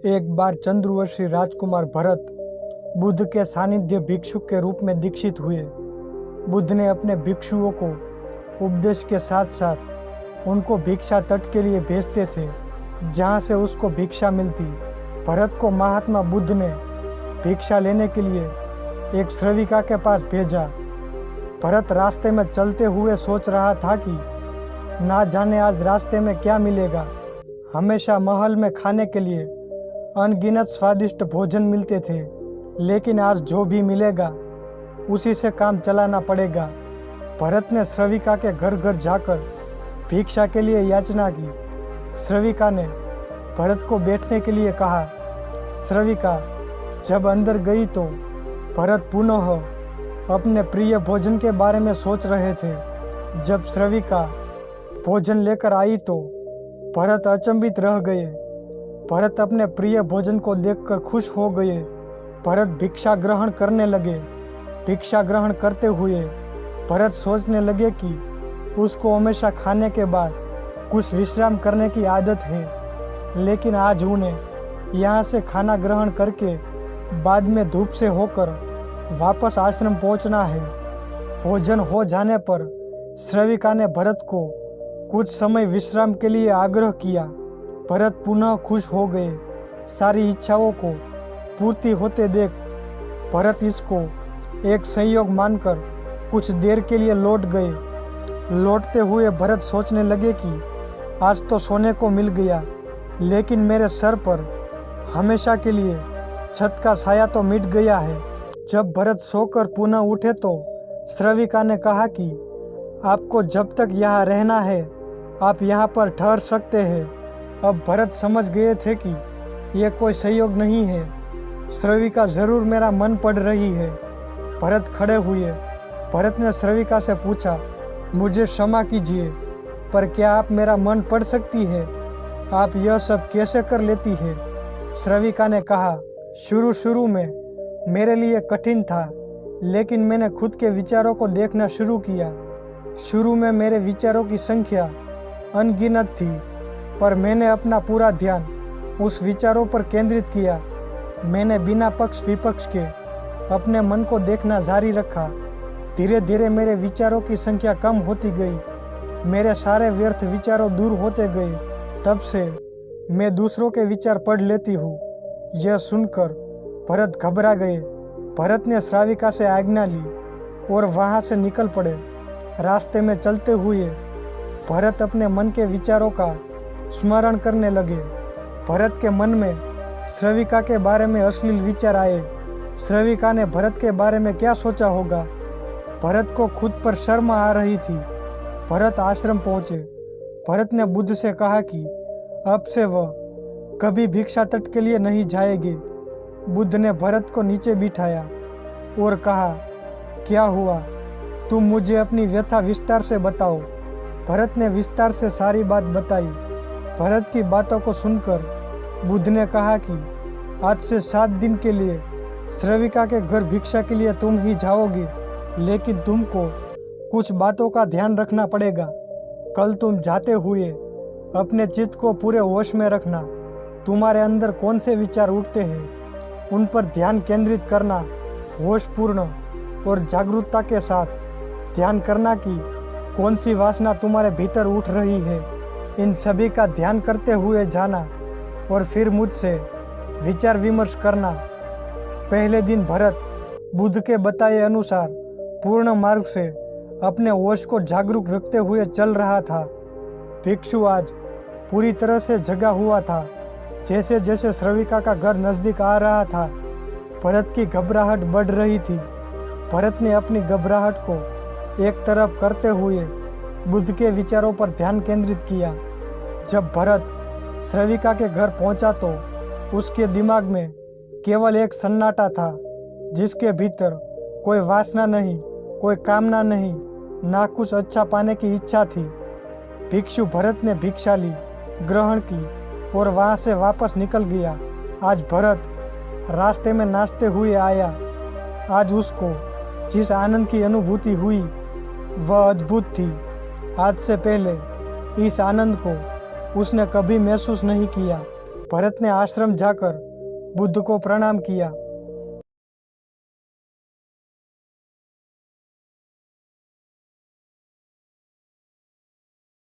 एक बार चंद्रवंशी राजकुमार भरत बुद्ध के सानिध्य भिक्षु के रूप में दीक्षित हुए। बुद्ध ने अपने भिक्षुओं को उपदेश के साथ साथ उनको भिक्षा तट के लिए भेजते थे, जहाँ से उसको भिक्षा मिलती। भरत को महात्मा बुद्ध ने भिक्षा लेने के लिए एक श्रविका के पास भेजा। भरत रास्ते में चलते हुए सोच रहा था कि ना जाने आज रास्ते में क्या मिलेगा। हमेशा महल में खाने के लिए अनगिनत स्वादिष्ट भोजन मिलते थे, लेकिन आज जो भी मिलेगा उसी से काम चलाना पड़ेगा। भरत ने श्रविका के घर घर जाकर भिक्षा के लिए याचना की। श्रविका ने भरत को बैठने के लिए कहा। श्रविका जब अंदर गई तो भरत पुनः अपने प्रिय भोजन के बारे में सोच रहे थे। जब श्रविका भोजन लेकर आई तो भरत अचंभित रह गए। भरत अपने प्रिय भोजन को देखकर खुश हो गए। भरत भिक्षा ग्रहण करने लगे। भिक्षा ग्रहण करते हुए भरत सोचने लगे कि उसको हमेशा खाने के बाद कुछ विश्राम करने की आदत है, लेकिन आज उन्हें यहाँ से खाना ग्रहण करके बाद में धूप से होकर वापस आश्रम पहुँचना है। भोजन हो जाने पर श्रविका ने भरत को कुछ समय विश्राम के लिए आग्रह किया। भरत पुनः खुश हो गए। सारी इच्छाओं को पूर्ति होते देख भरत इसको एक संयोग मानकर कुछ देर के लिए लौट गए। लौटते हुए भरत सोचने लगे कि आज तो सोने को मिल गया, लेकिन मेरे सर पर हमेशा के लिए छत का साया तो मिट गया है। जब भरत सोकर पुनः उठे तो श्रविका ने कहा कि आपको जब तक यहाँ रहना है आप यहाँ पर ठहर सकते हैं। अब भरत समझ गए थे कि यह कोई संयोग नहीं है, श्रविका जरूर मेरा मन पढ़ रही है। भरत खड़े हुए। भरत ने श्रविका से पूछा, मुझे क्षमा कीजिए, पर क्या आप मेरा मन पढ़ सकती है? आप यह सब कैसे कर लेती है? श्रविका ने कहा, शुरू में मेरे लिए कठिन था, लेकिन मैंने खुद के विचारों को देखना शुरू किया। शुरू में मेरे विचारों की संख्या अनगिनत थी, पर मैंने अपना पूरा ध्यान उस विचारों पर केंद्रित किया। मैंने बिना पक्ष विपक्ष के अपने मन को देखना जारी रखा। धीरे धीरे मेरे विचारों की संख्या कम होती गई। मेरे सारे व्यर्थ विचारों दूर होते गए। तब से मैं दूसरों के विचार पढ़ लेती हूँ। यह सुनकर भरत घबरा गए। भरत ने श्राविका से आज्ञा ली और वहाँ से निकल पड़े। रास्ते में चलते हुए भरत अपने मन के विचारों का स्मरण करने लगे। भरत के मन में श्रविका के बारे में अश्लील विचार आए। श्रविका ने भरत के बारे में क्या सोचा होगा? भरत को खुद पर शर्म आ रही थी। भरत आश्रम पहुँचे। भरत ने बुद्ध से कहा कि अब से वह कभी भिक्षा तट के लिए नहीं जाएंगे। बुद्ध ने भरत को नीचे बिठाया और कहा, क्या हुआ? तुम मुझे अपनी व्यथा विस्तार से बताओ। भरत ने विस्तार से सारी बात बताई। भरत की बातों को सुनकर बुद्ध ने कहा कि आज से 7 दिन के लिए श्रविका के घर भिक्षा के लिए तुम ही जाओगे, लेकिन तुमको कुछ बातों का ध्यान रखना पड़ेगा। कल तुम जाते हुए अपने चित्त को पूरे होश में रखना। तुम्हारे अंदर कौन से विचार उठते हैं उन पर ध्यान केंद्रित करना। होशपूर्ण और जागरूकता के साथ ध्यान करना कि कौन सी वासना तुम्हारे भीतर उठ रही है। इन सभी का ध्यान करते हुए जाना और फिर मुझसे विचार विमर्श करना। पहले दिन भरत बुद्ध के बताए अनुसार पूर्ण मार्ग से अपने होश को जागरूक रखते हुए चल रहा था। भिक्षु आज पूरी तरह से जगा हुआ था। जैसे जैसे श्रविका का घर नजदीक आ रहा था, भरत की घबराहट बढ़ रही थी। भरत ने अपनी घबराहट को एक तरफ करते हुए बुद्ध के विचारों पर ध्यान केंद्रित किया। जब भरत श्रविका के घर पहुंचा तो उसके दिमाग में केवल एक सन्नाटा था, जिसके भीतर कोई वासना नहीं, कोई कामना नहीं, ना कुछ अच्छा पाने की इच्छा थी। भिक्षु भरत ने भिक्षा ली, ग्रहण की और वहां से वापस निकल गया। आज भरत रास्ते में नाचते हुए आया। आज उसको जिस आनंद की अनुभूति हुई वह अद्भुत थी। आज से पहले इस आनंद को उसने कभी महसूस नहीं किया। भरत ने आश्रम जाकर बुद्ध को प्रणाम किया